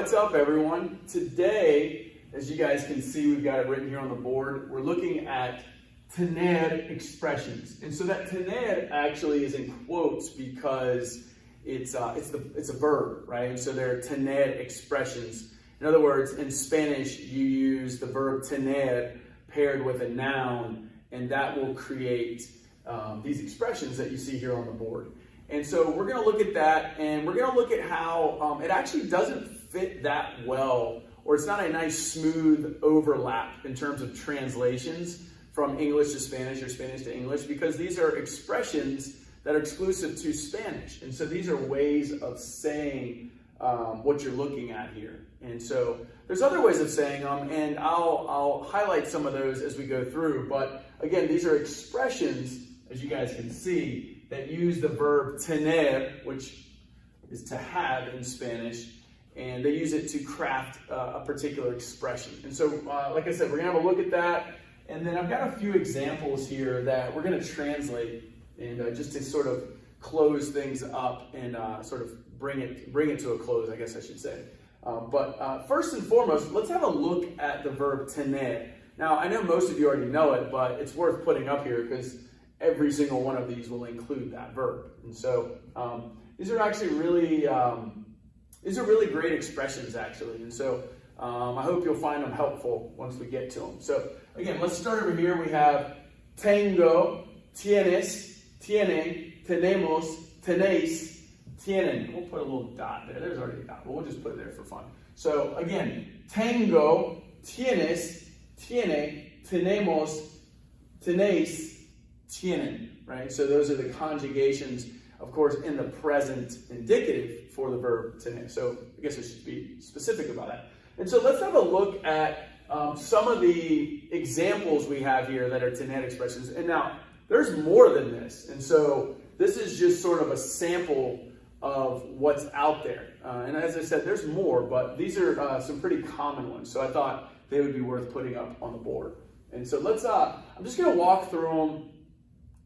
What's up, everyone? Today, as you guys can see, we've got it written here on the board. We're looking at tener expressions. And so that tener actually is in quotes because it's a verb, right? So they're tener expressions. In other words, in Spanish, you use the verb tener paired with a noun, and that will create these expressions that you see here on the board. And so we're going to look at that, and we're going to look at how it actually doesn't fit that well, or it's not a nice smooth overlap in terms of translations from English to Spanish or Spanish to English, because these are expressions that are exclusive to Spanish. And so these are ways of saying what you're looking at here. And so there's other ways of saying them, and I'll highlight some of those as we go through. But again, these are expressions, as you guys can see, that use the verb tener, which is to have in Spanish, and they use it to craft a particular expression. And so, like I said, we're gonna have a look at that, and then I've got a few examples here that we're gonna translate, and just to sort of close things up and sort of bring it to a close, I guess I should say. But first and foremost, let's have a look at the verb tener. Now, I know most of you already know it, but it's worth putting up here because every single one of these will include that verb. And so these are actually really great expressions, actually. And so I hope you'll find them helpful once we get to them. So again, let's start over here. We have tengo, tienes, tiene, tenemos, tenéis, tienen. We'll put a little dot there. There's already a dot, but we'll just put it there for fun. So again, tengo, tienes, tiene, tenemos, tenéis, tienen, right? So those are the conjugations, of course, in the present indicative for the verb tener. So I guess I should be specific about that. And so let's have a look at some of the examples we have here that are tener expressions. And now, there's more than this. And so this is just sort of a sample of what's out there. And as I said, there's more, but these are some pretty common ones. So I thought they would be worth putting up on the board. And so let's, I'm just gonna walk through them,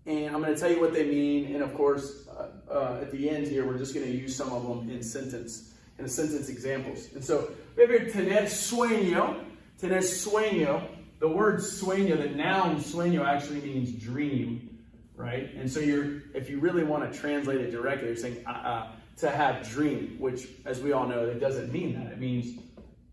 and I'm going to tell you what they mean, and of course, at the end here, we're just going to use some of them in sentence examples. And so we have here tener sueño. Tener sueño. The word sueño, the noun sueño actually means dream, right? And so if you really want to translate it directly, you're saying to have dream, which, as we all know, it doesn't mean that. It means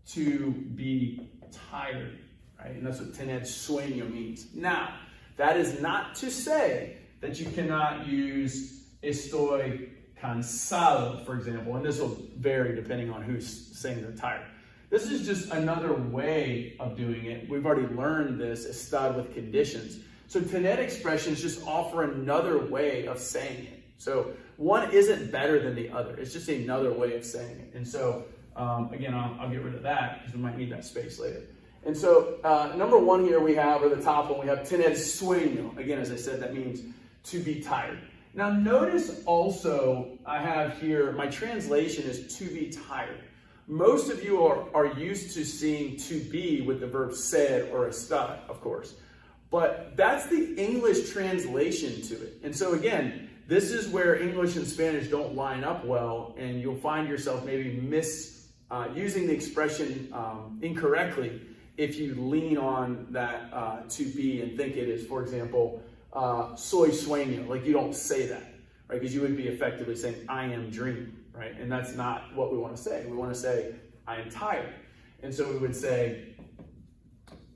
to be tired, right? And that's what tener sueño means. Now, that is not to say that you cannot use estoy cansado, for example, and this will vary depending on who's saying they're tired. This is just another way of doing it. We've already learned this, estar with conditions. So tener expressions just offer another way of saying it. So one isn't better than the other. It's just another way of saying it. And so, again, I'll get rid of that because we might need that space later. And so, number one here we have, or the top one, we have tener sueño. Again, as I said, that means to be tired. Now, notice also I have here, my translation is to be tired. Most of you are used to seeing to be with the verb ser or estar, of course. But that's the English translation to it. And so, again, this is where English and Spanish don't line up well, and you'll find yourself maybe using the expression incorrectly if you lean on that to be and think it is, for example, soy sueño, like you don't say that, right? Because you would be effectively saying, I am dream, right? And that's not what we want to say. We want to say, I am tired. And so we would say,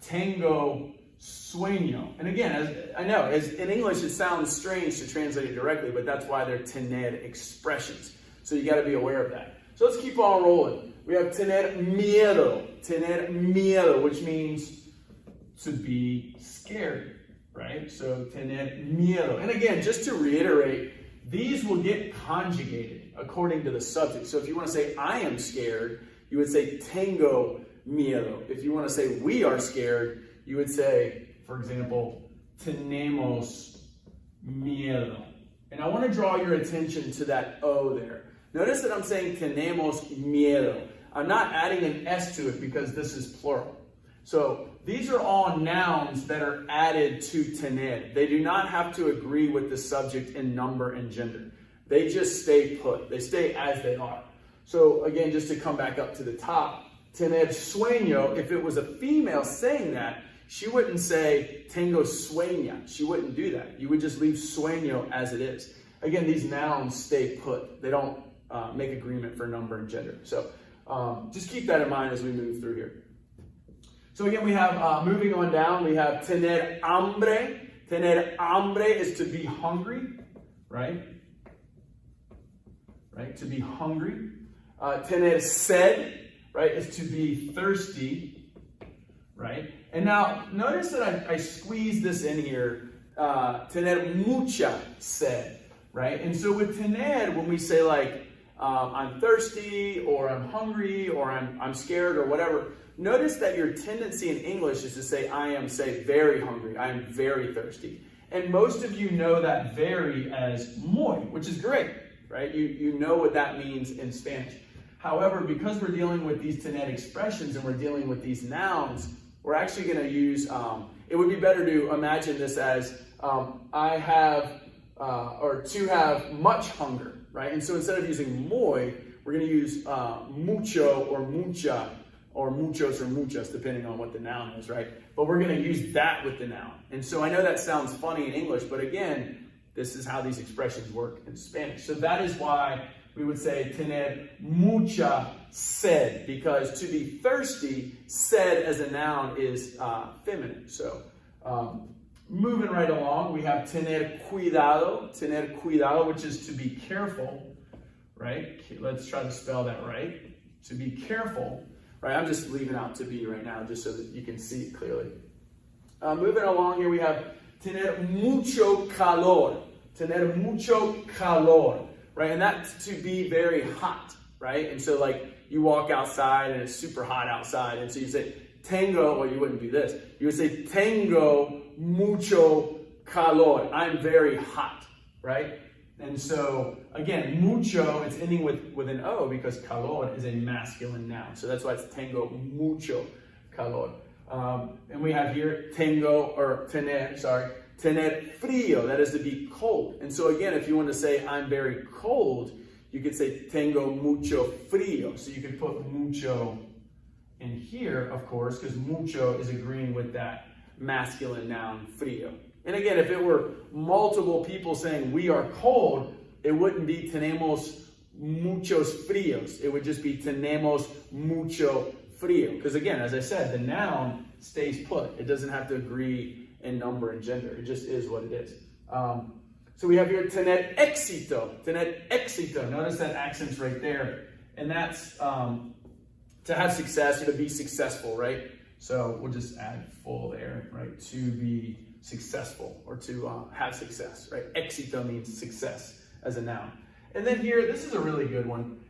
tengo sueño. And again, as in English, it sounds strange to translate it directly, but that's why they're tener expressions. So you got to be aware of that. So let's keep on rolling. We have tener miedo, which means to be scared, right? So tener miedo. And again, just to reiterate, these will get conjugated according to the subject. So if you want to say, I am scared, you would say tengo miedo. If you want to say, we are scared, you would say, for example, tenemos miedo. And I want to draw your attention to that O there. Notice that I'm saying tenemos miedo. I'm not adding an S to it because this is plural. So these are all nouns that are added to tener. They do not have to agree with the subject in number and gender. They just stay put. They stay as they are. So again, just to come back up to the top, tener sueño, if it was a female saying that, she wouldn't say tengo sueña. She wouldn't do that. You would just leave sueño as it is. Again, these nouns stay put. They don't make agreement for number and gender. So just keep that in mind as we move through here. So again, we have, moving on down, we have tener hambre. Tener hambre is to be hungry, right? Right, to be hungry. Tener sed, right, is to be thirsty, right? And now, notice that I squeezed this in here, tener mucha sed, right? And so with tener, when we say like, I'm thirsty, or I'm hungry, or I'm scared, or whatever, notice that your tendency in English is to say, I am, say, very hungry, I am very thirsty. And most of you know that very as muy, which is great, right? You know what that means in Spanish. However, because we're dealing with these tener expressions and we're dealing with these nouns, we're actually going to use, it would be better to imagine this as I have, or to have much hunger, right? And so instead of using muy, we're going to use mucho or mucha, or muchos or muchas, depending on what the noun is, right? But we're going to use that with the noun. And so I know that sounds funny in English, but again, this is how these expressions work in Spanish. So that is why we would say tener mucha sed, because to be thirsty, sed as a noun is feminine. So moving right along, we have tener cuidado, which is to be careful, right? Let's try to spell that right. To be careful, right? I'm just leaving out to be right now, just so that you can see it clearly. Moving along here, we have tener mucho calor. Tener mucho calor, right? And that's to be very hot, right? And so like you walk outside and it's super hot outside. And so you say, tengo, or you wouldn't do this. You would say, tengo mucho calor. I'm very hot, right? And so again, mucho, it's ending with an O because calor is a masculine noun. So that's why it's tengo mucho calor. And we have here tener frío, that is to be cold. And so again, if you want to say I'm very cold, you could say tengo mucho frío. So you could put mucho in here, of course, because mucho is agreeing with that masculine noun frío. And again, if it were multiple people saying we are cold, it wouldn't be tenemos muchos fríos. It would just be tenemos mucho frío. Because again, as I said, the noun stays put. It doesn't have to agree in number and gender. It just is what it is. So we have here tener éxito. Tener éxito. Notice that accent's right there. And that's to have success or to be successful, right? So we'll just add full there, right? To be successful or to have success, right? Éxito means success as a noun. And then here, this is a really good one.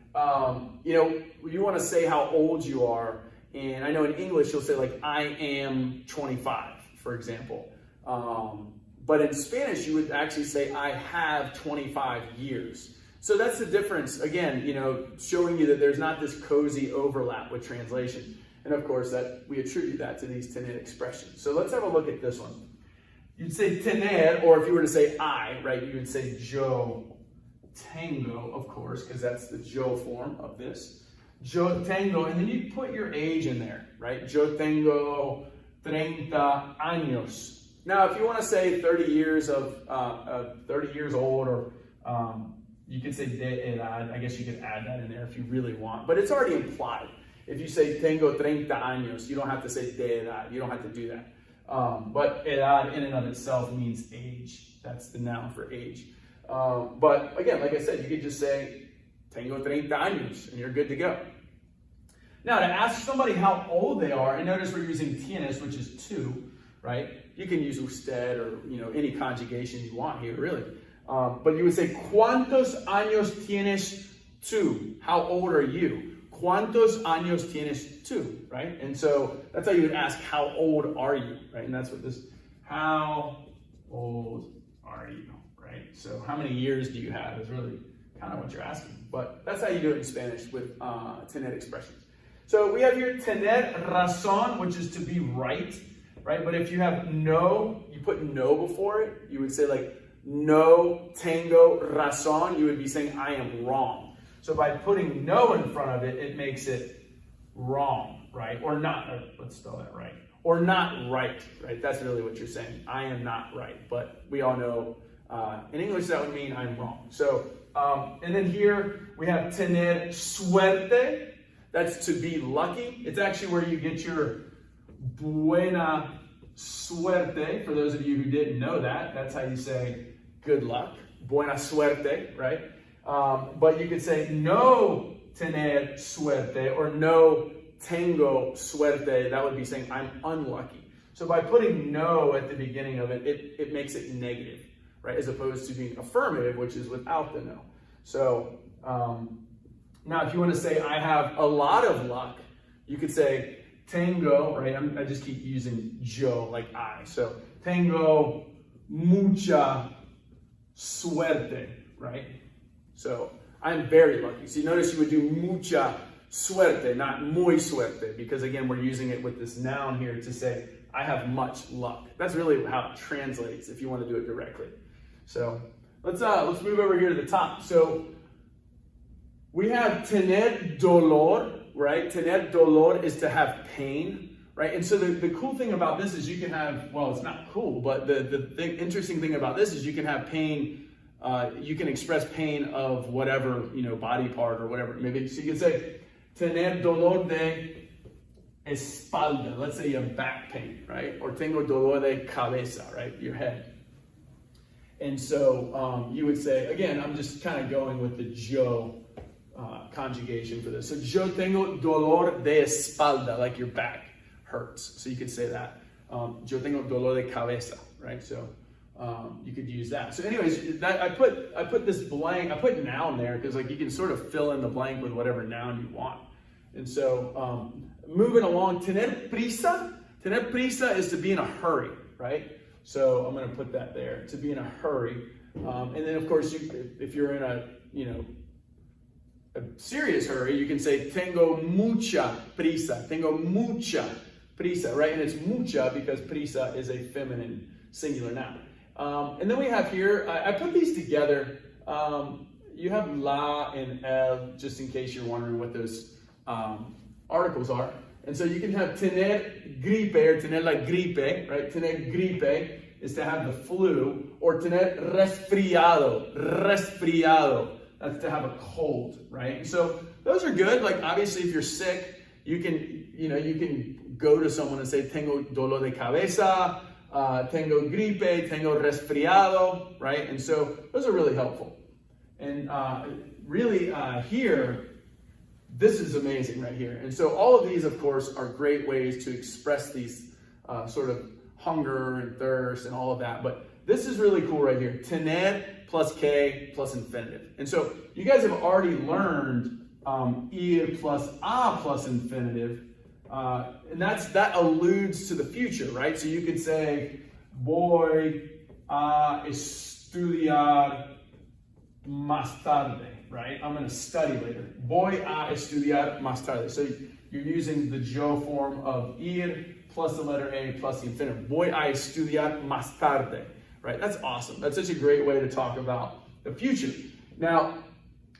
You want to say how old you are. And I know in English, you'll say like, I am 25, for example. But in Spanish, you would actually say, I have 25 years. So that's the difference, again, showing you that there's not this cozy overlap with translation. And of course, that we attribute that to these tener expressions. So let's have a look at this one. You'd say tener, or if you were to say I, right, you would say yo tengo, of course, because that's the yo form of this. Yo tengo, and then you put your age in there, right? Yo tengo 30 años. Now, if you want to say 30 years old, or you could say de edad. I guess you could add that in there if you really want, but it's already implied. If you say tengo 30 años, you don't have to say de edad. You don't have to do that. But edad in and of itself means age. That's the noun for age. But again, like I said, you could just say tengo 30 años and you're good to go. Now, to ask somebody how old they are, and notice we're using tienes, which is to, right? You can use usted or any conjugation you want here, really. But you would say, ¿Cuántos años tienes tú? How old are you? ¿Cuántos años tienes tú? Right? And so that's how you would ask, how old are you? Right? And that's what this, how old are you? Right? So how many years do you have is really kind of what you're asking. But that's how you do it in Spanish with tener expressions. So we have here tener razón, which is to be right. Right? But if you have no, you put no before it, you would say like, no tengo razón. You would be saying, I am wrong. So by putting no in front of it, it makes it wrong, right? Or not, let's spell that right. Or not right, right? That's really what you're saying. I am not right, but we all know in English that would mean I'm wrong. So, and then here we have tener suerte. That's to be lucky. It's actually where you get your buena suerte. For those of you who didn't know that, that's how you say good luck. Buena suerte, right? But you could say no tener suerte or no tengo suerte. That would be saying I'm unlucky. So by putting no at the beginning of it, it makes it negative, right? As opposed to being affirmative, which is without the no. So now if you want to say I have a lot of luck, you could say tengo, right? I just keep using yo, like I. So tengo mucha suerte, right? So I'm very lucky. So you notice you would do mucha suerte, not muy suerte, because again, we're using it with this noun here to say I have much luck. That's really how it translates if you want to do it directly. So let's move over here to the top. So we have tener dolor, right? Tener dolor is to have pain, right? And so the cool thing about this is you can have, well, it's not cool, but the interesting thing about this is you can have pain, you can express pain of whatever, body part or whatever. Maybe, so you can say, tener dolor de espalda. Let's say you have back pain, right? Or tengo dolor de cabeza, right? Your head. And so you would say, again, I'm just kind of going with the yo conjugation for this. So yo tengo dolor de espalda, like your back hurts. So you could say that. Yo tengo dolor de cabeza, right? So you could use that. So anyways, I put this blank, I put noun there because like you can sort of fill in the blank with whatever noun you want. And so moving along, tener prisa is to be in a hurry, right? So I'm going to put that there, to be in a hurry. And then of course, if you're in a serious hurry, you can say tengo mucha prisa, right? And it's mucha because prisa is a feminine singular noun. And then we have here, I put these together. You have la and el, just in case you're wondering what those articles are. And so you can have tener gripe or tener la gripe, right? Tener gripe is to have the flu, or tener resfriado, that's to have a cold, right? And so those are good. Like obviously if you're sick, you can go to someone and say, tengo dolor de cabeza, tengo gripe, tengo resfriado, right? And so those are really helpful. And really here, this is amazing right here. And so all of these, of course, are great ways to express these sort of hunger and thirst and all of that. But this is really cool right here. Tener plus K plus infinitive. And so you guys have already learned ir plus a plus infinitive. And that alludes to the future, right? So you could say, voy a estudiar más tarde, right? I'm going to study later. Voy a estudiar más tarde. So you're using the yo form of ir plus the letter A plus the infinitive. Voy a estudiar más tarde, right? That's awesome. That's such a great way to talk about the future. Now,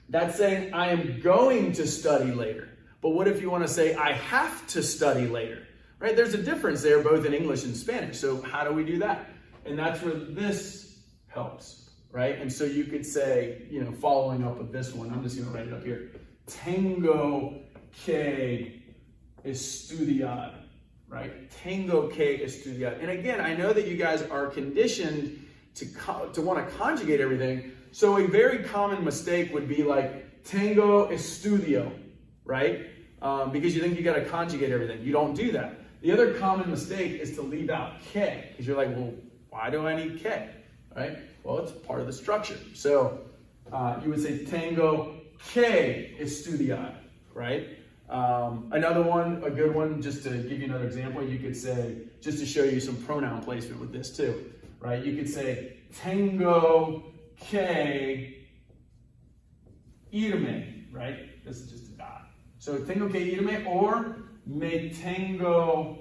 that's saying I am going to study later. But what if you want to say I have to study later, right? There's a difference there both in English and Spanish. So how do we do that? And that's where this helps, right? And so you could say, following up with this one, I'm just going to write it up here. Tengo que estudiar, right? Tengo que estudiar. And again, I know that you guys are conditioned to want to conjugate everything. So a very common mistake would be like, tengo estudio, right? Because you think you got to conjugate everything. You don't do that. The other common mistake is to leave out que, because you're like, well, why do I need que, right? Well, it's part of the structure. So you would say tengo que estudiar, right? Another one, a good one, just to give you another example, you could say, just to show you some pronoun placement with this too, right? You could say tengo que irme, right? This is just a dot. So tengo que irme or me tengo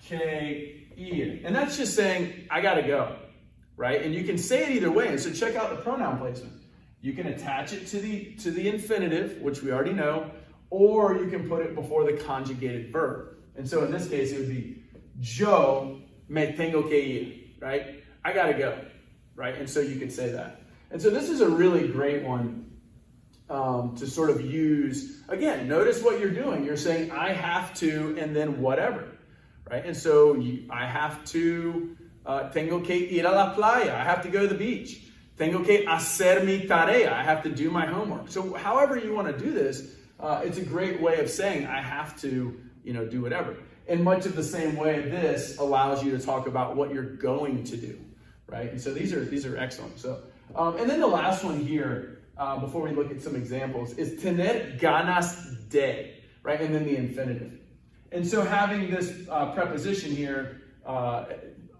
que ir. And that's just saying, I gotta go, right? And you can say it either way. And so check out the pronoun placement. You can attach it to the infinitive, which we already know, or you can put it before the conjugated verb. And so in this case, it would be yo me tengo que ir, right? I gotta go, right? And so you could say that. And so this is a really great one to sort of use. Again, notice what you're doing. You're saying, I have to, and then whatever, right? And so I have to, tengo que ir a la playa. I have to go to the beach. Tengo que hacer mi tarea. I have to do my homework. So however you want to do this, it's a great way of saying I have to, do whatever. In much of the same way, this allows you to talk about what you're going to do, right? And so these are excellent. So, and then the last one here, before we look at some examples, is tener ganas de, right? And then the infinitive. And so having this preposition here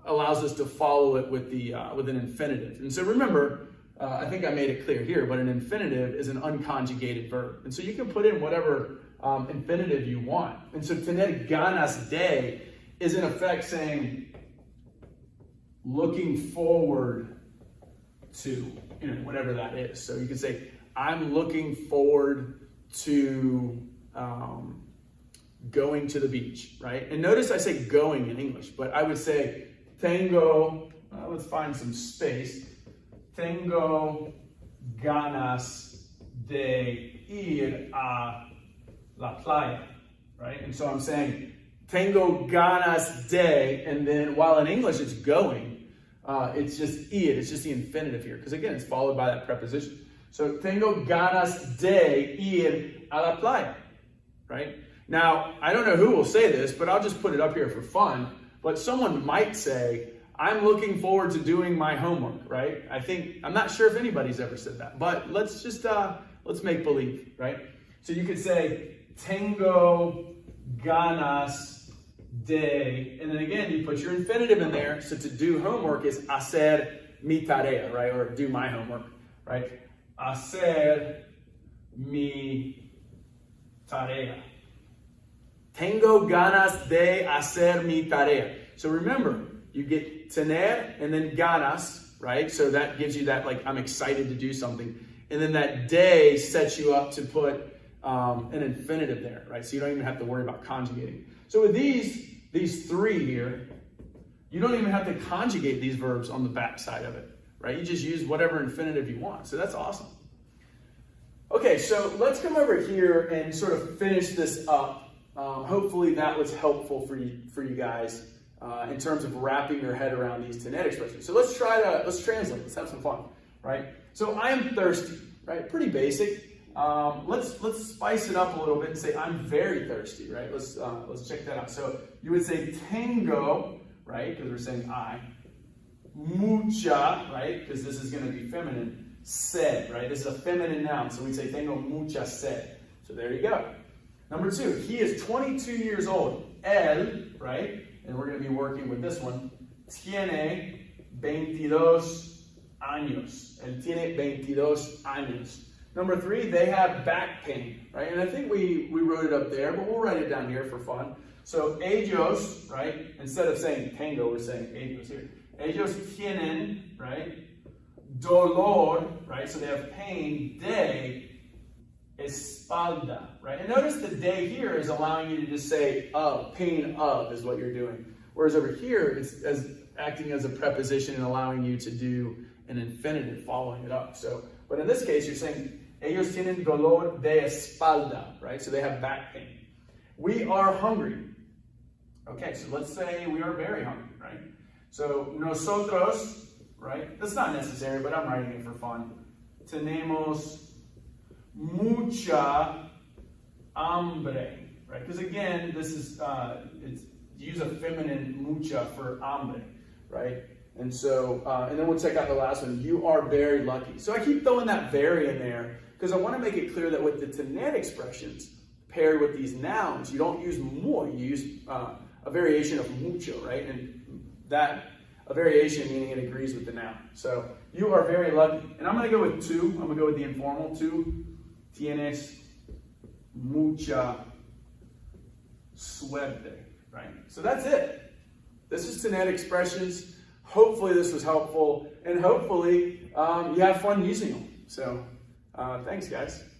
allows us to follow it with an infinitive. And so remember, I think I made it clear here, but an infinitive is an unconjugated verb. And so you can put in whatever infinitive you want. And so tener ganas de is in effect saying looking forward to, whatever that is. So you can say, I'm looking forward to going to the beach, right? And notice I say going in English, but I would say tengo, let's find some space. Tengo ganas de ir a la playa, right? And so I'm saying tengo ganas de, and then while in English it's going, it's just ir, it's just the infinitive here, because again, it's followed by that preposition. So tengo ganas de ir a la playa, right? Now, I don't know who will say this, but I'll just put it up here for fun. But someone might say, I'm looking forward to doing my homework, right? I'm not sure if anybody's ever said that, but let's just, let's make believe, right? So you could say, tengo ganas de, and then again, you put your infinitive in there. So to do homework is hacer mi tarea, right? Or do my homework, right? Hacer mi tarea. Tengo ganas de hacer mi tarea. So remember, you get tener and then ganas, right? So that gives you that, like, I'm excited to do something. And then that de sets you up to put an infinitive there, right? So you don't even have to worry about conjugating. So with these three here, you don't even have to conjugate these verbs on the back side of it, right? You just use whatever infinitive you want. So that's awesome. Okay, so let's come over here and sort of finish this up. Hopefully that was helpful for you guys in terms of wrapping your head around these tenet expressions. So let's translate. Let's have some fun, right? So I am thirsty, right? Pretty basic. Let's spice it up a little bit and say I'm very thirsty, right? Let's check that out. So you would say tengo, right? Because we're saying I. Mucha, right? Because this is going to be feminine. Sed, right? This is a feminine noun, so we say tengo mucha sed. So there you go. Number two, he is 22 years old. Él, right? And we're going to be working with this one. Tiene 22 años. Él tiene 22 años. Number three, they have back pain, right? And I think we wrote it up there, but we'll write it down here for fun. So ellos, right? Instead of saying tango, we're saying ellos here. Ellos tienen, right? Dolor, right? So they have pain. De espalda, right? And notice the de here is allowing you to just say of, pain of is what you're doing. Whereas over here, it's acting as a preposition and allowing you to do an infinitive following it up. So, but in this case, you're saying ellos tienen dolor de espalda, right? So they have back pain. We are hungry. Okay, so let's say we are very hungry, right? So nosotros, right? That's not necessary, but I'm writing it for fun. Tenemos mucha hambre, right? Because again, this is use a feminine mucha for hambre, right? And so, and then we'll check out the last one. You are very lucky. So I keep throwing that very in there because I want to make it clear that with the tenet expressions paired with these nouns, you don't use muy, you use a variation of mucho, right? And that, a variation meaning it agrees with the noun. So you are very lucky. And I'm going to go with tú. I'm going to go with the informal. Tú tienes mucha suerte, right? So that's it. This is tenet expressions. Hopefully this was helpful, and hopefully you have fun using them. So thanks, guys.